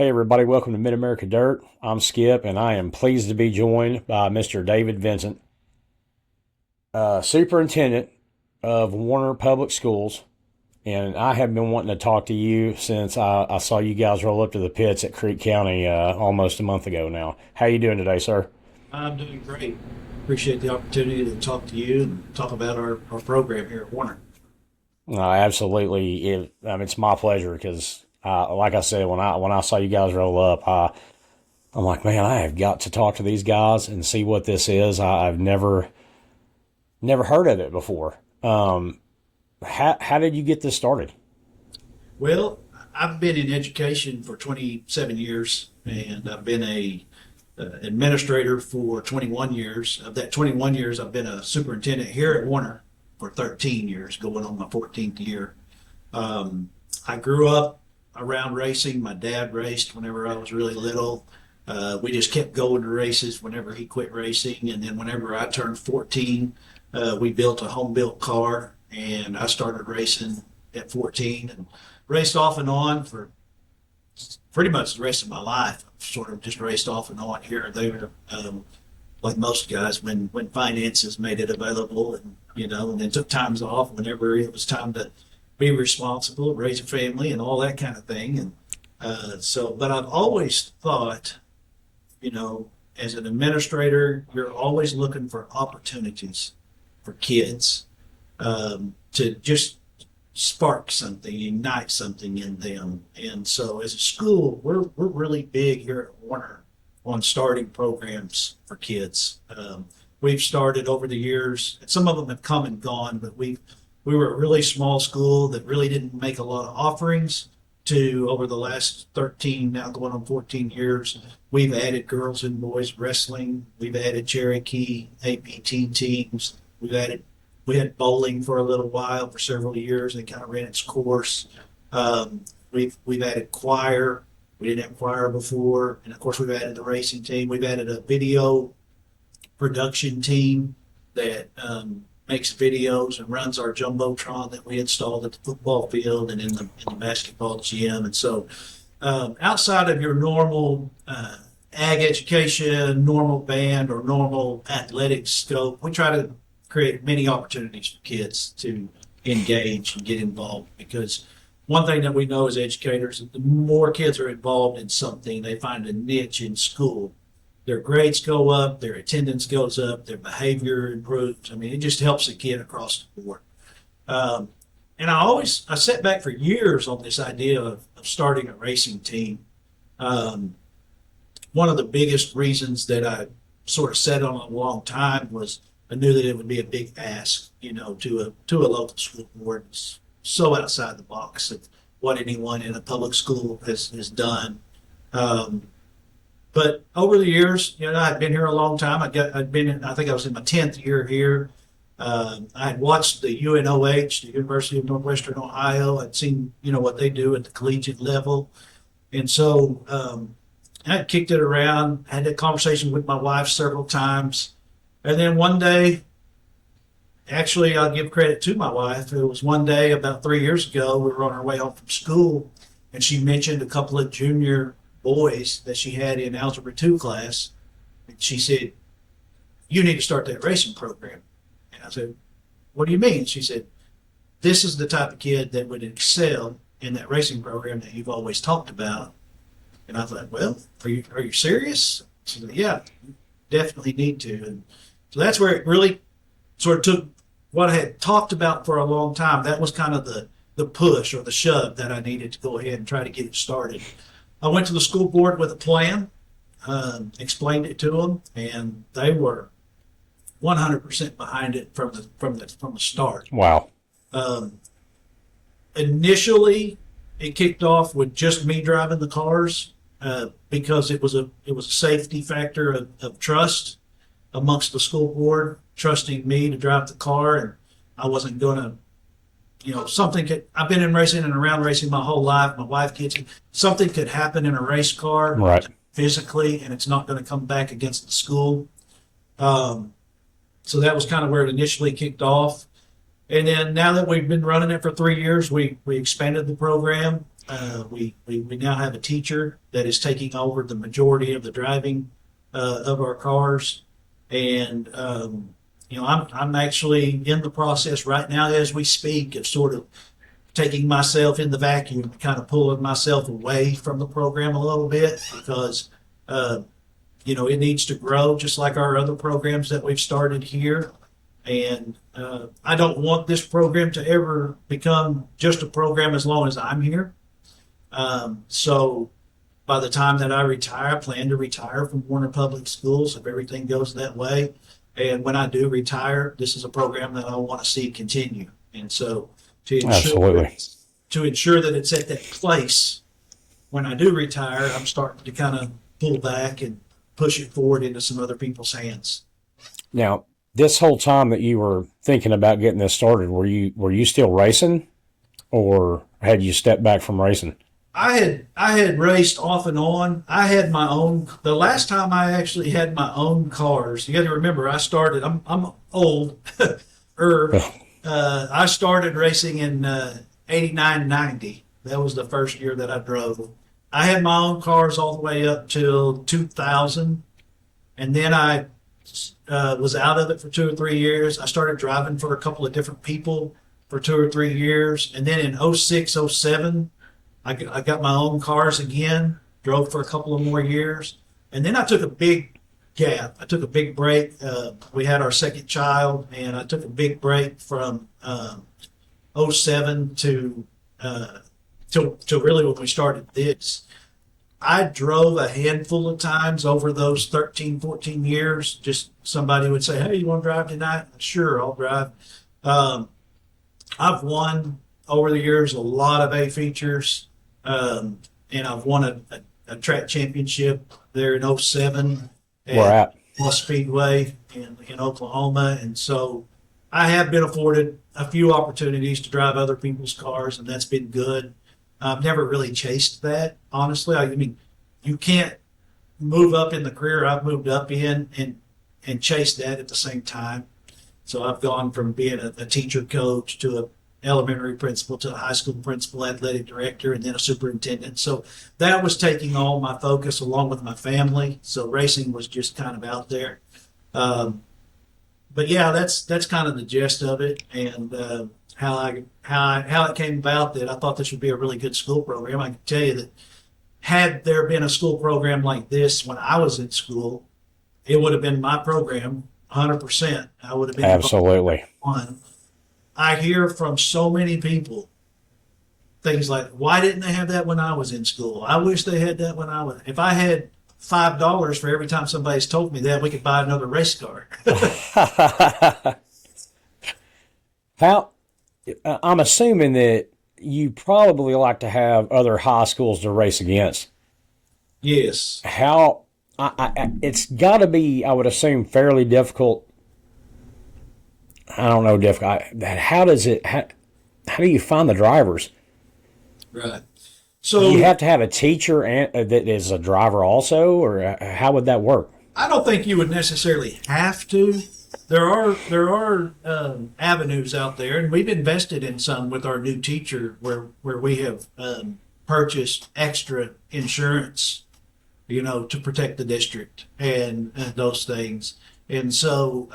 Hey everybody, welcome to Mid-America Dirt. I'm Skip and I am pleased to be joined by Mr. David Vinson, Superintendent of Warner Public Schools. And I have been wanting to talk to you since I saw you guys roll up to the pits at Creek County almost a month ago now. How you doing today, sir? I'm doing great. Appreciate the opportunity to talk to you and talk about our program here at Warner. Absolutely. It's my pleasure because, like I said, when I saw you guys roll up, I'm like, man, I have got to talk to these guys and see what this is. I've never heard of it before. How did you get this started? Well, I've been in education for 27 years, and I've been a administrator for 21 years. Of that 21 years, I've been a superintendent here at Warner for 13 years, going on my 14th year. I grew up around racing. My dad raced whenever I was really little. We just kept going to races whenever he quit racing. And then whenever I turned 14, we built a home built car and I started racing at 14 and raced off and on for pretty much the rest of my life. I've sort of just raced off and on here or there, like most guys when finances made it available and then took times off whenever it was time to be responsible, raise a family and all that kind of thing. But I've always thought, as an administrator, you're always looking for opportunities for kids to just spark something, ignite something in them. And so as a school, we're really big here at Warner on starting programs for kids. We've started over the years, and some of them have come and gone, but we were a really small school that really didn't make a lot of offerings to over the last 13, now going on 14 years. We've added girls and boys wrestling. We've added Cherokee APT teams. We had bowling for a little while, for several years, and kind of ran its course. We've added choir. We didn't have choir before, and of course we've added the racing team. We've added a video production team that makes videos and runs our jumbotron that we installed at the football field and in the basketball gym. And so, outside of your normal ag education, normal band, or normal athletic scope, we try to create many opportunities for kids to engage and get involved, because one thing that we know as educators is the more kids are involved in something, they find a niche in school. Their grades go up, their attendance goes up, their behavior improves. I mean, it just helps the kid across the board. And I sat back for years on this idea of starting a racing team. One of the biggest reasons that I sort of sat on a long time was I knew that it would be a big ask, to a local school board. It's so outside the box of what anyone in a public school has done. But over the years, I'd been here a long time. I think I was in my 10th year here. I had watched the UNOH, the University of Northwestern Ohio. I'd seen, what they do at the collegiate level. And so I had kicked it around, had that conversation with my wife several times. And then one day, actually, I'll give credit to my wife. It was one day about 3 years ago, we were on our way home from school, and she mentioned a couple of junior boys that she had in Algebra 2 class. And she said, "You need to start that racing program." And I said, "What do you mean?" She said, "This is the type of kid that would excel in that racing program that you've always talked about." And I thought, "Well, are you serious?" She said, "Yeah, you definitely need to." And so that's where it really sort of took what I had talked about for a long time. That was kind of the push or the shove that I needed to go ahead and try to get it started. I went to the school board with a plan, explained it to them, and they were 100% behind it from the start. Wow. Initially, it kicked off with just me driving the cars because it was a safety factor of trust amongst the school board, trusting me to drive the car, and I wasn't going to, I've been in racing and around racing my whole life. My wife gets it. Something could happen in a race car Right. physically, and it's not going to come back against the school. So that was kind of where it initially kicked off. And then now that we've been running it for 3 years, we expanded the program. We now have a teacher that is taking over the majority of the driving of our cars, and I'm actually in the process right now as we speak of sort of taking myself in the vacuum, kind of pulling myself away from the program a little bit because it needs to grow just like our other programs that we've started here. And I don't want this program to ever become just a program as long as I'm here. So by the time that I retire, I plan to retire from Warner Public Schools if everything goes that way. And when I do retire, this is a program that I want to see continue. And so to ensure that it's at that place when I do retire, I'm starting to kind of pull back and push it forward into some other people's hands. Now, this whole time that you were thinking about getting this started, were you still racing, or had you stepped back from racing? I had raced off and on. I had my own. The last time I actually had my own cars, you got to remember, I started. I'm old. I started racing in 89, 90. That was the first year that I drove. I had my own cars all the way up till 2000, and then I was out of it for 2 or 3 years. I started driving for a couple of different people for 2 or 3 years, and then in 06, 07, I got my own cars again, drove for a couple of more years, and then I took a big gap. I took a big break. We had our second child, and I took a big break from 07 to really when we started this. I drove a handful of times over those 13, 14 years. Just somebody would say, "Hey, you want to drive tonight?" Sure, I'll drive. I've won over the years a lot of A features, and I've won a track championship there in 07 at West Speedway in Oklahoma. And so I have been afforded a few opportunities to drive other people's cars, and that's been good. I've never really chased that, honestly. I mean, you can't move up in the career I've moved up in and chase that at the same time. So I've gone from being a teacher coach to an elementary principal to a high school principal, athletic director, and then a superintendent. So that was taking all my focus along with my family. So racing was just kind of out there. But yeah, that's kind of the gist of it, and how it came about that I thought this would be a really good school program. I can tell you that had there been a school program like this when I was in school, it would have been my program 100%. I would have been absolutely one. I hear from so many people things like, "Why didn't they have that when I was in school? I wish they had that when I was." If I had $5 for every time somebody's told me that, we could buy another race car. I'm assuming that you probably like to have other high schools to race against. Yes. It's got to be, I would assume, fairly difficult. I don't know, difficult. How do you find the drivers? Right. So you have to have a teacher that is a driver also, or how would that work? I don't think you would necessarily have to. There are avenues out there, and we've invested in some with our new teacher, where we have purchased extra insurance, to protect the district and those things. And so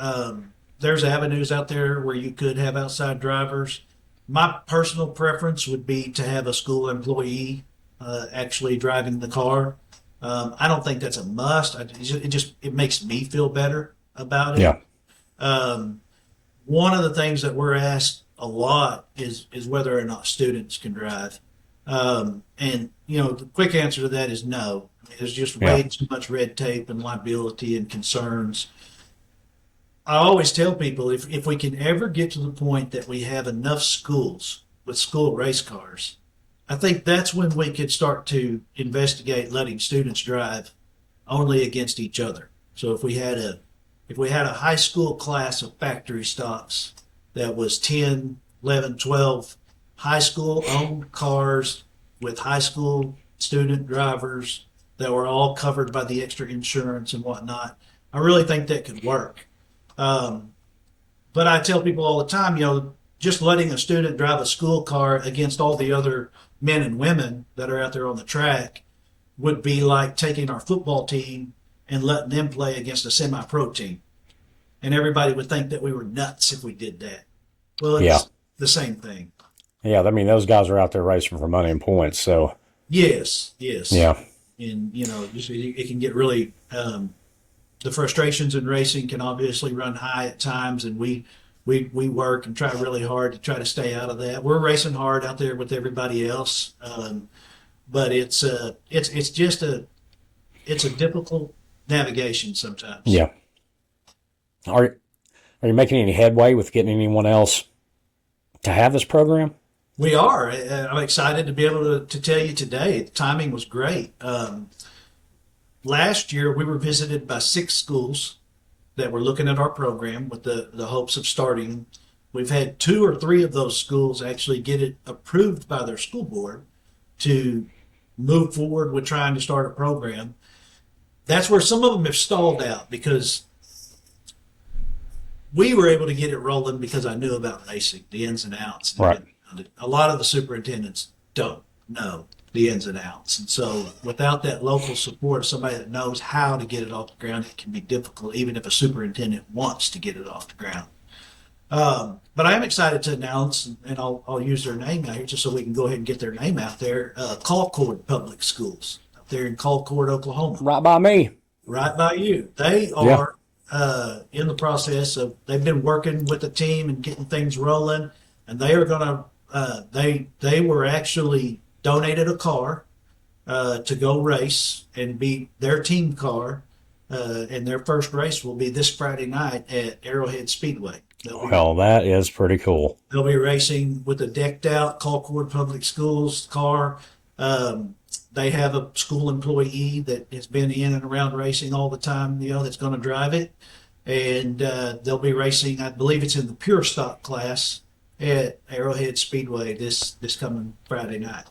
there's avenues out there where you could have outside drivers. My personal preference would be to have a school employee actually driving the car. I don't think that's a must. It makes me feel better about it. Yeah. One of the things that we're asked a lot is whether or not students can drive. And the quick answer to that is no. I mean, there's just way too much red tape and liability and concerns. I always tell people if we can ever get to the point that we have enough schools with school race cars, I think that's when we could start to investigate letting students drive only against each other. So if we had a high school class of factory stops that was 10, 11, 12 high school owned cars with high school student drivers that were all covered by the extra insurance and whatnot, I really think that could work. But I tell people all the time, just letting a student drive a school car against all the other men and women that are out there on the track would be like taking our football team and letting them play against a semi-pro team. And everybody would think that we were nuts if we did that. Well, it's the same thing. Yeah, I mean, those guys are out there racing for money and points, so. Yes. Yeah. And, it can get really, the frustrations in racing can obviously run high at times, and we work and try really hard to try to stay out of that. We're racing hard out there with everybody else, but it's just a difficult navigation sometimes. Yeah. Are you making any headway with getting anyone else to have this program? We are. I'm excited to be able to tell you today. The timing was great. Last year, we were visited by 6 schools that were looking at our program with the hopes of starting. We've had 2 or 3 of those schools actually get it approved by their school board to move forward with trying to start a program. That's where some of them have stalled out, because we were able to get it rolling because I knew about racing, the ins and outs. Right. A lot of the superintendents don't know the ins and outs. And so without that local support, somebody that knows how to get it off the ground, it can be difficult, even if a superintendent wants to get it off the ground. But I am excited to announce, and I'll use their name out here just so we can go ahead and get their name out there, Colcord Public Schools up there in Colcord, Oklahoma. Right by me. Right by you. They are in the process of, they've been working with the team and getting things rolling, and they are going to, they were actually donated a car to go race and be their team car, and their first race will be this Friday night at Arrowhead Speedway. Well, that is pretty cool. They'll be racing with a decked out Colcord Public Schools car. They have a school employee that has been in and around racing all the time, that's going to drive it. And they'll be racing, I believe it's in the pure stock class at Arrowhead Speedway this coming Friday night.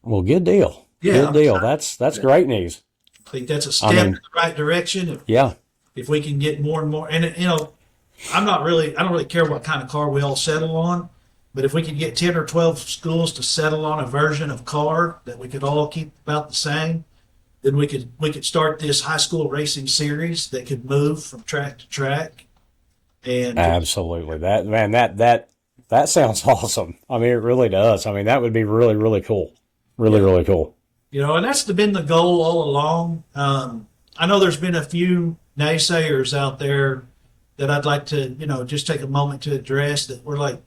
Well, good deal. Yeah, good deal. That's great news. I think that's a step in the right direction. If we can get more and more, and I don't really care what kind of car we all settle on, but if we could get 10 or 12 schools to settle on a version of car that we could all keep about the same, then we could start this high school racing series that could move from track to track. And absolutely, that sounds awesome. I mean, it really does. I mean, that would be really, really cool. Really cool. And that's been the goal all along. I know there's been a few naysayers out there that I'd like to, just take a moment to address, that we're like,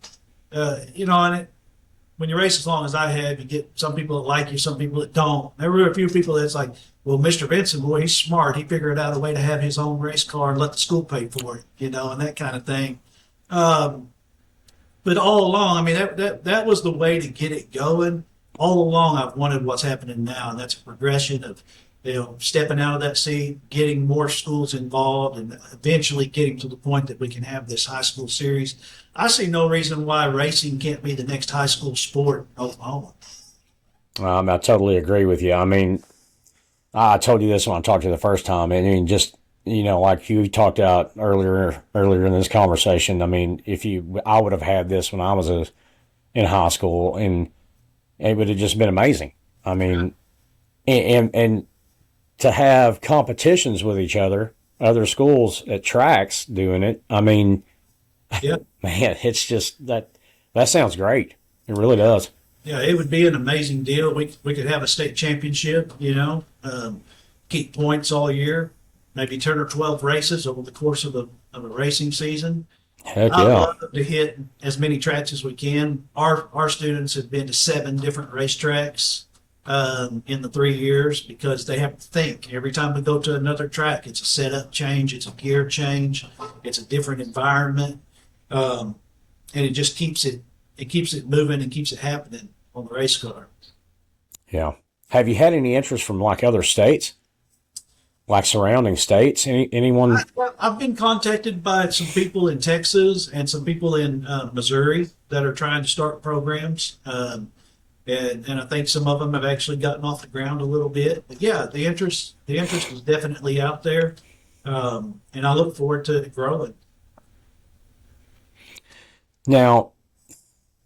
when you race as long as I have, you get some people that like you, some people that don't. There were a few people that's like, well, Mr. Vinson, boy, he's smart. He figured out a way to have his own race car and let the school pay for it, and that kind of thing. But all along, I mean, that was the way to get it going. All along, I've wanted what's happening now, and that's a progression of, stepping out of that seat, getting more schools involved, and eventually getting to the point that we can have this high school series. I see no reason why racing can't be the next high school sport in Oklahoma. I totally agree with you. I mean, I told you this when I talked to you the first time, and I mean, just, like you talked out earlier in this conversation. I mean, I would have had this when I was in high school, and it would have just been amazing. I mean, and to have competitions with each other, other schools at tracks doing it. I mean, man, it's just that sounds great. It really does. Yeah, it would be an amazing deal. We could have a state championship, keep points all year, maybe 10 or 12 races over the course of a racing season. Heck yeah. I'd love to hit as many tracks as we can. Our students have been to 7 different racetracks in the 3 years, because they have to think. Every time we go to another track, it's a setup change, it's a gear change, it's a different environment, and it just keeps it moving and keeps it happening on the race car. Yeah. Have you had any interest from like other states, like surrounding states? Anyone? I've been contacted by some people in Texas and some people in Missouri that are trying to start programs. And I think some of them have actually gotten off the ground a little bit. But yeah, the interest is definitely out there, and I look forward to it growing. Now,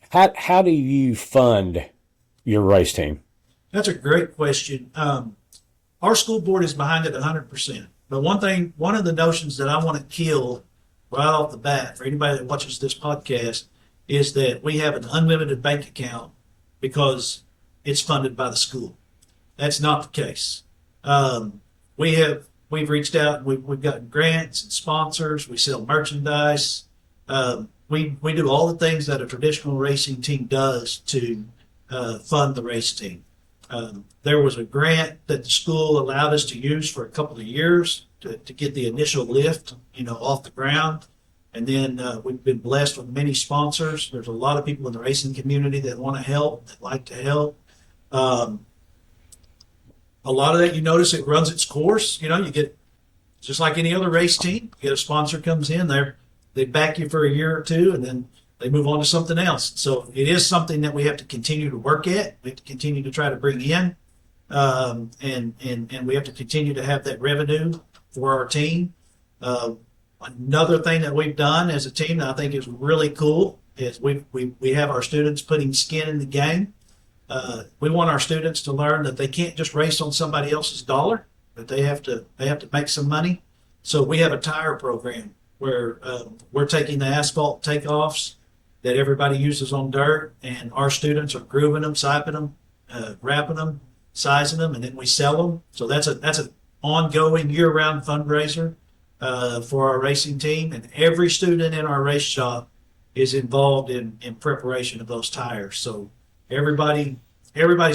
How do you fund your race team? That's a great question. Our school board is behind it 100%. But one of the notions that I want to kill right off the bat for anybody that watches this podcast is that we have an unlimited bank account because it's funded by the school. That's not the case. We've reached out. We've gotten grants and sponsors. We sell merchandise. We do all the things that a traditional racing team does to fund the race team. There was a grant that the school allowed us to use for a couple of years to get the initial lift, off the ground. And then we've been blessed with many sponsors. There's a lot of people in the racing community that want to help, that like to help. A lot of that, you notice it runs its course. You get, just like any other race team, you get a sponsor comes in there, they back you for a year or two, and then they move on to something else. So it is something that we have to continue to work at. We have to continue to try to bring in, and we have to continue to have that revenue for our team. Another thing that we've done as a team that I think is really cool is we have our students putting skin in the game. We want our students to learn that they can't just race on somebody else's dollar, but they have to make some money. So we have a tire program where we're taking the asphalt takeoffs that everybody uses on dirt, and our students are grooving them, siping them, wrapping them, sizing them, and then we sell them. So that's an ongoing year-round fundraiser for our racing team, and every student in our race shop is involved in preparation of those tires. So everybody's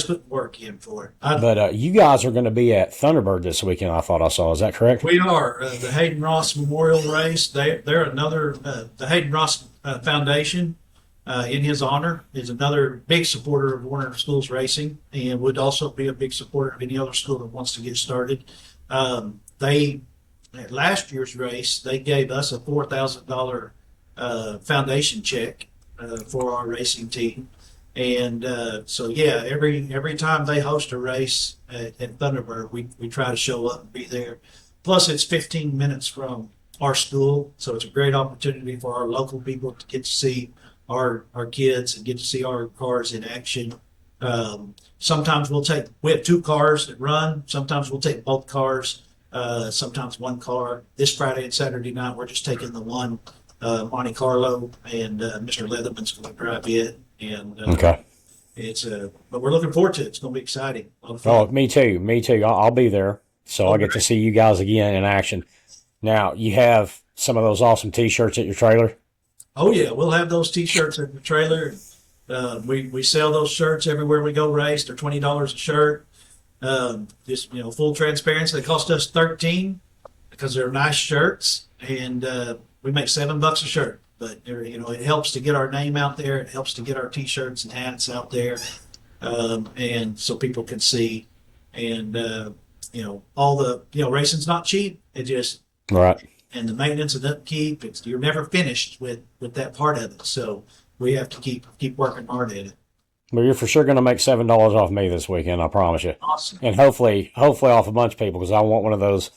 putting work in for it. But you guys are going to be at Thunderbird this weekend, I thought I saw. Is that correct? We are. The Hayden Ross Memorial Race, they're another, the Hayden Ross Foundation, in his honor, is another big supporter of Warner Schools Racing, and would also be a big supporter of any other school that wants to get started. At last year's race, they gave us a $4,000 foundation check for our racing team. And so, yeah, every time they host a race at Thunderbird, we try to show up and be there. Plus, it's 15 minutes from our school, so it's a great opportunity for our local people to get to see our kids and get to see our cars in action. Sometimes we have two cars that run. Sometimes we'll take both cars. Sometimes one car. This Friday and Saturday night, we're just taking the one Monte Carlo, and Mr. Leatherman's going to drive it. And okay. But we're looking forward to it. It's going to be exciting. Oh, me too. I'll be there, so I'll get to see you guys again in action. Now, you have some of those awesome T-shirts at your trailer? Oh, yeah. We'll have those T-shirts at the trailer. We sell those shirts everywhere we go race. They're $20 a shirt. Just, full transparency. They cost us $13 because they're nice shirts, and we make $7 a shirt. But it helps to get our name out there. It helps to get our T-shirts and hats out there, and so people can see. And all the racing's not cheap. It just right. And the maintenance and upkeep. You're never finished with that part of it. So we have to keep working hard at it. Well, you're for sure going to make $7 off me this weekend. I promise you. Awesome. And hopefully off a bunch of people, because I want one of those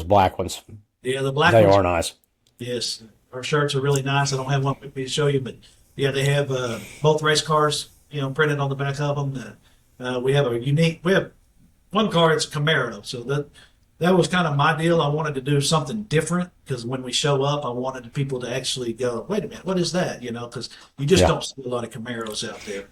black ones. Yeah, the black ones. They are nice. Yes. Our shirts are really nice. I don't have one with me to show you, but yeah, they have both race cars, printed on the back of them. We have one car. It's a Camaro, so that was kind of my deal. I wanted to do something different because when we show up, I wanted people to actually go, "Wait a minute, what is that?" Because you just don't see a lot of Camaros out there.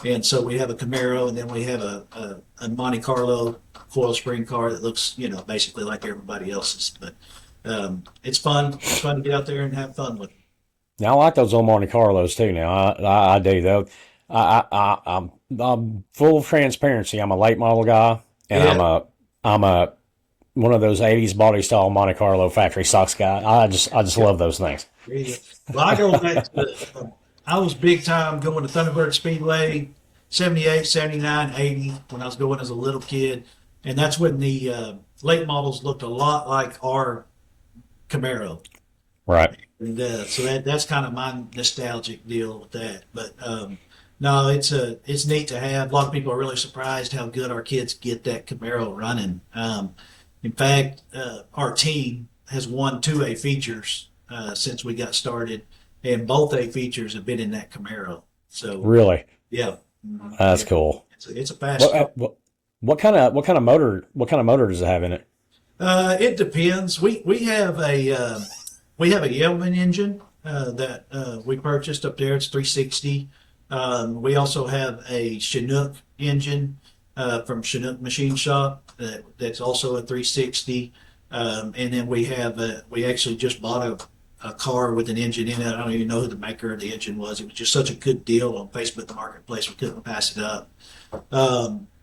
And so we have a Camaro, and then we have a Monte Carlo coil spring car that looks, basically like everybody else's, but. It's fun. It's fun to get out there and have fun with it. Now, I like those old Monte Carlos too. Now, I do though. I'm full of transparency. I'm a late model guy, and yeah. I'm a one of those '80s body style Monte Carlo factory stocks guy. I just love those things. Well, I go back to I was big time going to Thunderbird Speedway, 78, 79, 80 when I was going as a little kid, and that's when the late models looked a lot like our Camaro. Right. And so that's kind of my nostalgic deal with that. But no, it's neat to have. A lot of people are really surprised how good our kids get that Camaro running. In fact, our team has won 2A features since we got started. and both A features have been in that Camaro. So Really? yeah, That's yeah, cool. it's a fast car. What kind of motor does it have in it? It depends. We have a Yeoman engine that we purchased up there. It's 360. We also have a Chinook engine from Chinook Machine Shop that's also a 360. And then we actually just bought a car with an engine in it. I don't even know who the maker of the engine was. It was just such a good deal on Facebook Marketplace. We couldn't pass it up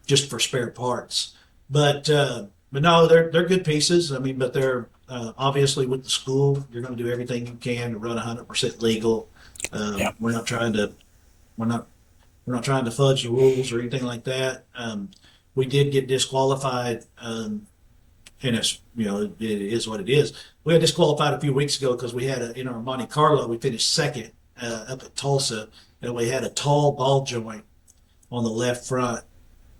just for spare parts. But no, they're good pieces. I mean, but they're obviously with the school, you're going to do everything you can to run 100% legal. Yeah. We're not we're not trying to fudge the rules or anything like that. We did get disqualified, and it's it is what it is. We got disqualified a few weeks ago because we had in our Monte Carlo we finished second up at Tulsa, and we had a tall ball joint on the left front.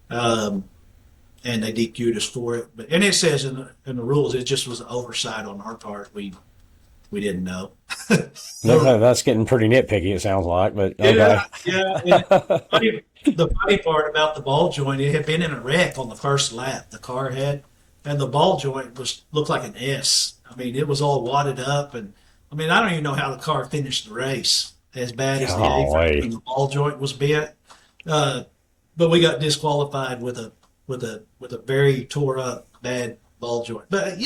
And they DQ'd us for it. And it says in the rules, it just was an oversight on our part. We didn't know. That's getting pretty nitpicky, it sounds like, but okay. Yeah. The funny part about the ball joint, it had been in a wreck on the first lap. The car had, and the ball joint looked like an S. I mean, it was all wadded up, and I mean, I don't even know how the car finished the race. As bad as the ball joint was bent, but we got disqualified with a very tore up bad ball joint. But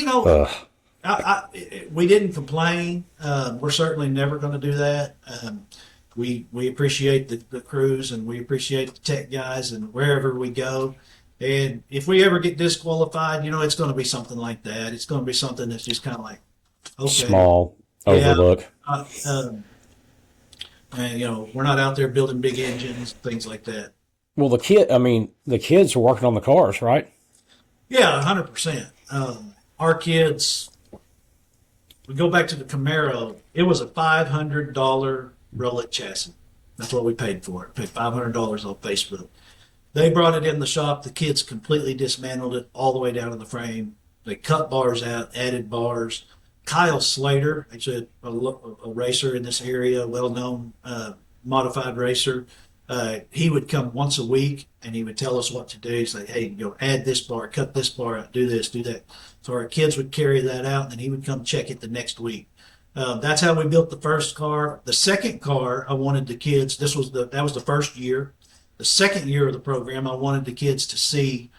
we didn't complain. We're certainly never going to do that. We appreciate the crews, and we appreciate the tech guys, and wherever we go. And if we ever get disqualified, it's going to be something like that. It's going to be something that's just kind of like, okay, small overlook. And we're not out there building big engines, things like that. Well, the kids are working on the cars, right? Yeah, 100%. Our kids, we go back to the Camaro, it was a $500 Rolex chassis. That's what we paid for it. Paid $500 on Facebook. They brought it in the shop. The kids completely dismantled it all the way down to the frame. They cut bars out, added bars. Kyle Slater, actually a racer in this area, well-known modified racer, he would come once a week and he would tell us what to do. He's like, hey, add this bar, cut this bar out, do this, do that. So our kids would carry that out, and then he would come check it the next week. That's how we built the first car. The second car, I wanted the kids, that was the first year. The second year of the program, I wanted the kids to see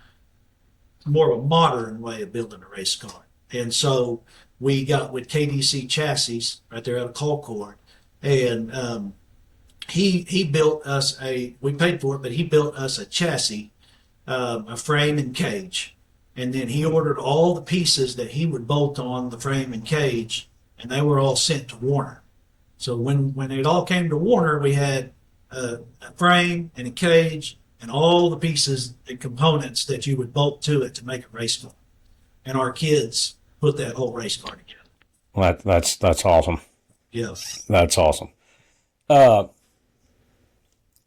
more of a modern way of building a race car. And so we got with KDC Chassis right there out of Colcord, and he built us we paid for it, but he built us a chassis, a frame and cage. And then he ordered all the pieces that he would bolt on the frame and cage, and they were all sent to Warner. So when it all came to Warner, we had a frame and a cage and all the pieces and components that you would bolt to it to make a race car. And our kids put that whole race car together. Well, that's awesome. Yes. That's awesome.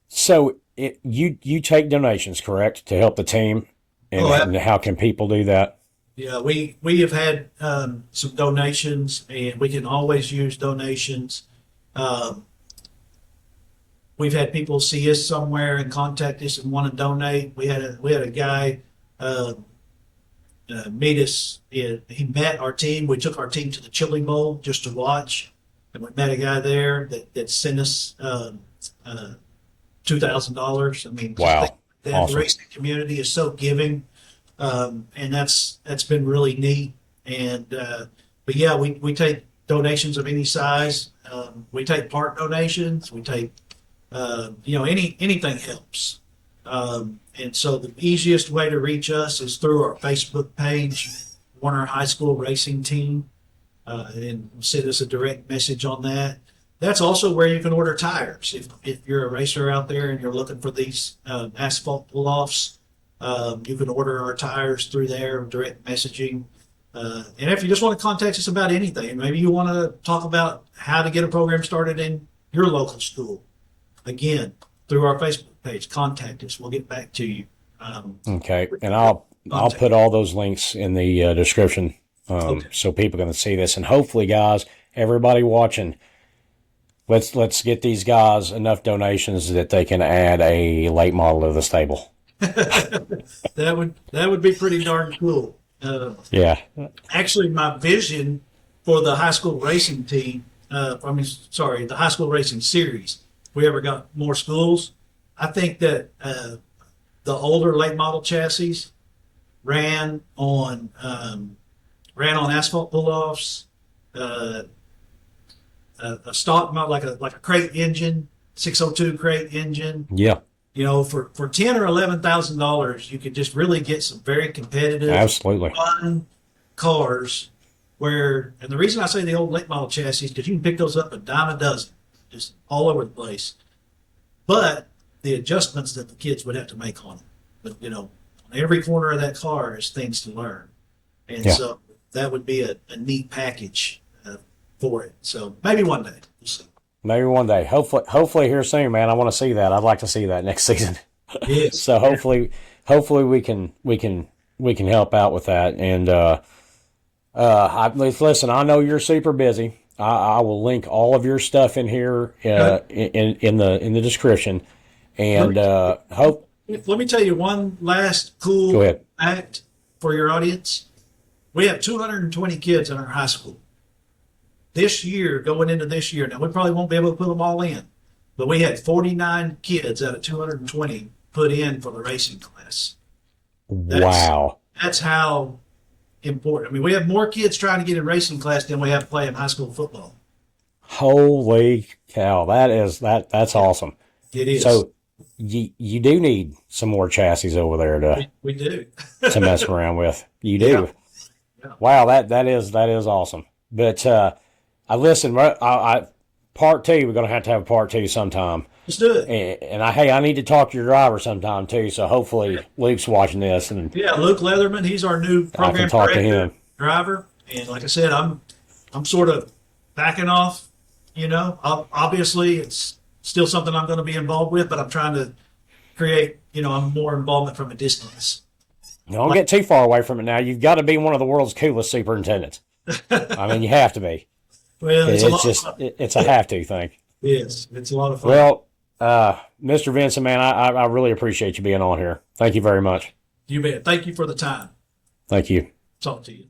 So you take donations, correct, to help the team, and how can people do that? Yeah, we have had some donations, and we can always use donations. We've had people see us somewhere and contact us and want to donate. We had a guy meet us. He met our team. We took our team to the Chili Bowl just to watch, and we met a guy there that sent us $2,000. I mean, wow, awesome. The racing community is so giving, and that's been really neat. And but yeah, we take donations of any size. We take part donations. We take anything helps. And so the easiest way to reach us is through our Facebook page, Warner High School Racing Team, and send us a direct message on that. That's also where you can order tires. If you're a racer out there and you're looking for these asphalt pull-offs, you can order our tires through there, direct messaging. And if you just want to contact us about anything, maybe you want to talk about how to get a program started in your local school, again, through our Facebook page, contact us. We'll get back to you. Okay, and I'll put all those links in the description so people can see this. And hopefully, guys, everybody watching, let's get these guys enough donations that they can add a late model to the stable. That would be pretty darn cool. Yeah. Actually, my vision for the high school racing team, the high school racing series, if we ever got more schools, I think that the older late model chassis ran on asphalt pull-offs, a stock model like a crate engine, 602 crate engine. Yeah. You know, for $10,000 or $11,000, you could just really get some very competitive, Absolutely. fun cars. And the reason I say the old late model chassis is because you can pick those up a dime a dozen, just all over the place. But the adjustments that the kids would have to make on them, but on every corner of that car is things to learn, and so that would be a neat package for it. So maybe one day. We'll see. Maybe one day. Hopefully here soon, man. I want to see that. I'd like to see that next season. Yes. So hopefully we can help out with that. And listen, I know you're super busy. I will link all of your stuff in here in the description. And let me tell you one last cool fact for your audience. We have 220 kids in our high school. This year, going into this year, now we probably won't be able to put them all in, but we had 49 kids out of 220 put in for the racing class. Wow. That's how important. I mean, we have more kids trying to get in racing class than we have playing high school football. Holy cow. That's awesome. It is. So you do need some more chassis over there we do. to mess around with. You do. Yeah. Wow, that is awesome. But I listen. Part two, we're going to have a part two sometime. Let's do it. And I need to talk to your driver sometime too. So hopefully Luke's watching this, and Luke Leatherman, he's our new program I can talk to him. Driver. And like I said, I'm sort of backing off. Obviously it's still something I'm going to be involved with, but I'm trying to create more involvement from a distance. Don't get too far away from it now. You've got to be one of the world's coolest superintendents. I mean, you have to be. Well, it's a have to thing. Yes, it's a lot of fun. Well, Mr. Vinson, man, I really appreciate you being on here. Thank you very much. You bet. Thank you for the time. Thank you. Talk to you.